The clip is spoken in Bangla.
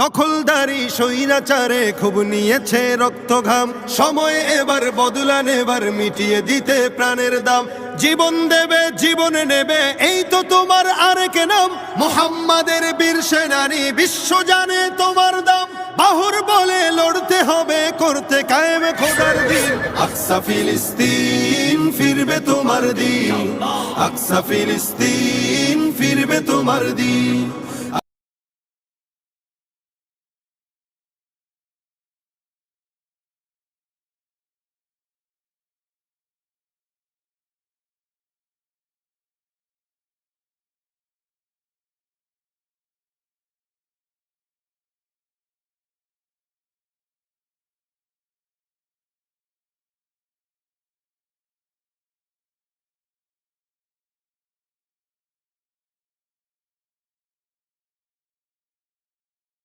দখলদারি স্বৈরাচারে খুব নিয়েছে রক্ত ঘাম, সময় এবার বদলান, এবার মিটিয়ে দিতে প্রাণের দাম। জীবন দেবে জীবনে নেবে, এই তো তোমার আরেক নাম। মুহাম্মাদের বীর সেনানী, বিশ্ব জানে তোমার দাম। বাহুর বলে লড়তে হবে, করতে কায়েম খোদার দিন। আকসা ফিলিস্তিন ফিরবে তোমার দিন, আকসা ফিলিস্তিন ফিরবে তোমার দিন।